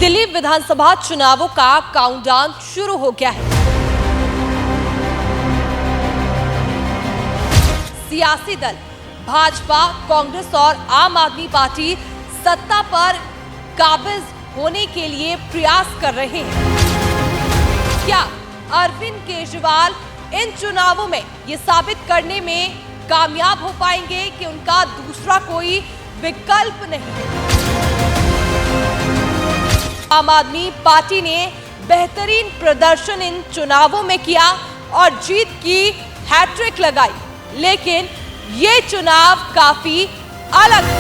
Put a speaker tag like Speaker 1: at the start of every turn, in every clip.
Speaker 1: दिल्ली विधानसभा चुनावों का काउंटडाउन शुरू हो गया है। सियासी दल भाजपा, कांग्रेस और आम आदमी पार्टी सत्ता पर काबिज होने के लिए प्रयास कर रहे हैं। क्या अरविंद केजरीवाल इन चुनावों में ये साबित करने में कामयाब हो पाएंगे कि उनका दूसरा कोई विकल्प नहीं है? आम आदमी पार्टी ने बेहतरीन प्रदर्शन इन चुनावों में किया और जीत की हैट्रिक लगाई, लेकिन ये चुनाव काफी अलग है।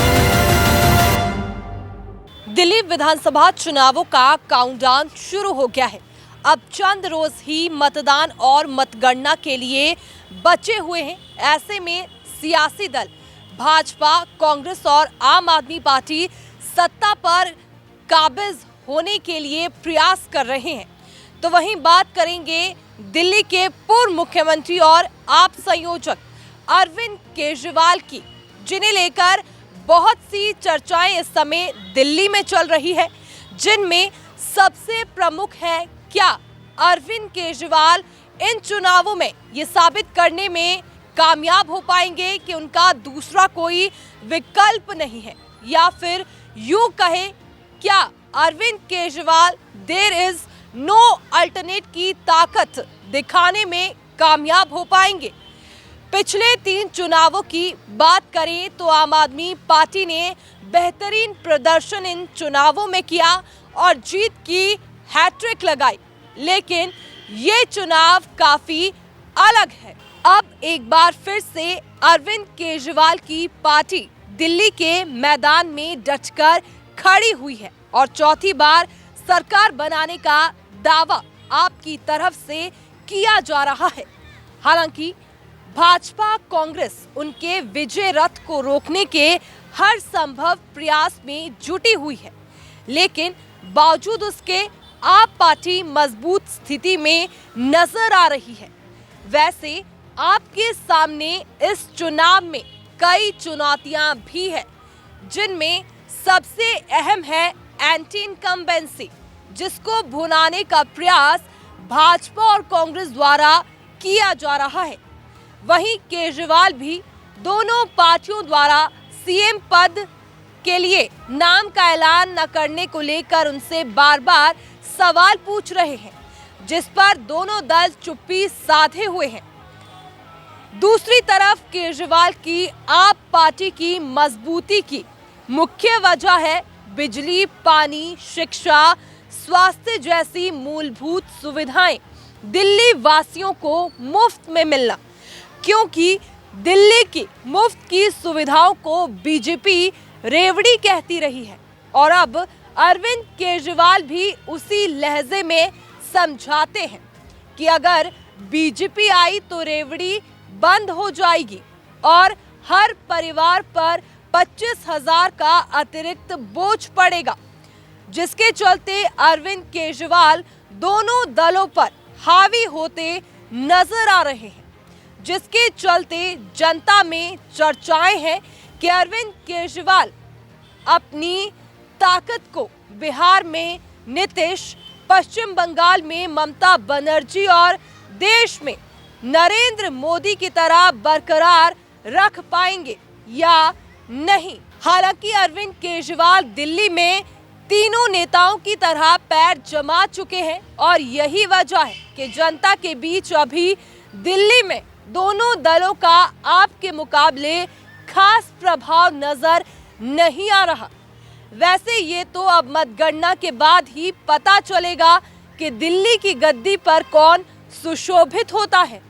Speaker 1: दिल्ली विधानसभा चुनावों का काउंटडाउन शुरू हो गया है। अब चंद रोज ही मतदान और मतगणना के लिए बचे हुए हैं। ऐसे में सियासी दल भाजपा, कांग्रेस और आम आदमी पार्टी सत्ता पर काबिज होने के लिए प्रयास कर रहे हैं। तो वहीं बात करेंगे दिल्ली के पूर्व मुख्यमंत्री और आप संयोजक अरविंद केजरीवाल की, जिन्हें लेकर बहुत सी चर्चाएं इस समय दिल्ली में चल रही है, जिनमें सबसे प्रमुख है क्या अरविंद केजरीवाल इन चुनावों में ये साबित करने में कामयाब हो पाएंगे कि उनका दूसरा कोई विकल्प नहीं है, या फिर यूं कहे क्या Arvind Kejriwal there is no alternate की ताकत दिखाने में कामयाब हो पाएंगे। पिछले 3 चुनावों की बात करें तो आम आदमी पार्टी ने बेहतरीन प्रदर्शन इन चुनावों में किया और जीत की हैट्रिक लगाई, लेकिन ये चुनाव काफी अलग है। अब एक बार फिर से अरविंद केजरीवाल की पार्टी दिल्ली के मैदान में डटकर खड़ी हुई है और चौथी बार सरकार बनाने का दावा आपकी तरफ से किया जा रहा है। हालांकि भाजपा, कांग्रेस उनके विजय रथ को रोकने के हर संभव प्रयास में जुटी हुई है, लेकिन बावजूद उसके आप पार्टी मजबूत स्थिति में नजर आ रही है। वैसे आपके सामने इस चुनाव में कई चुनौतियां भी है, जिनमें सबसे अहम है एंटी इनकम्बेंसी, जिसको भुनाने का प्रयास भाजपा और कांग्रेस द्वारा किया जा रहा है। वहीं केजरीवाल भी दोनों पार्टियों द्वारा सीएम पद के लिए नाम का ऐलान न करने को लेकर उनसे बार बार सवाल पूछ रहे हैं, जिस पर दोनों दल चुप्पी साधे हुए हैं। दूसरी तरफ केजरीवाल की आप पार्टी की मजबूती की मुख्य वजह है बिजली, पानी, शिक्षा, स्वास्थ्य जैसी मूलभूत सुविधाएं दिल्ली वासियों को मुफ्त में मिलना, क्योंकि दिल्ली की मुफ्त की सुविधाओं को बीजेपी रेवड़ी कहती रही है और अब अरविंद केजरीवाल भी उसी लहजे में समझाते हैं कि अगर बीजेपी आई तो रेवड़ी बंद हो जाएगी और हर परिवार पर 25,000 का अतिरिक्त बोझ पड़ेगा, जिसके चलते अरविंद केजरीवाल दोनों दलों पर हावी होते नजर आ रहे हैं, जिसके चलते जनता में चर्चाएं हैं कि अरविंद केजरीवाल अपनी ताकत को बिहार में नीतीश, पश्चिम बंगाल में ममता बनर्जी और देश में नरेंद्र मोदी की तरह बरकरार रख पाएंगे या नहीं। हालांकि अरविंद केजरीवाल दिल्ली में तीनों नेताओं की तरह पैर जमा चुके हैं और यही वजह है कि जनता के बीच अभी दिल्ली में दोनों दलों का आपके मुकाबले खास प्रभाव नजर नहीं आ रहा। वैसे ये तो अब मतगणना के बाद ही पता चलेगा कि दिल्ली की गद्दी पर कौन सुशोभित होता है।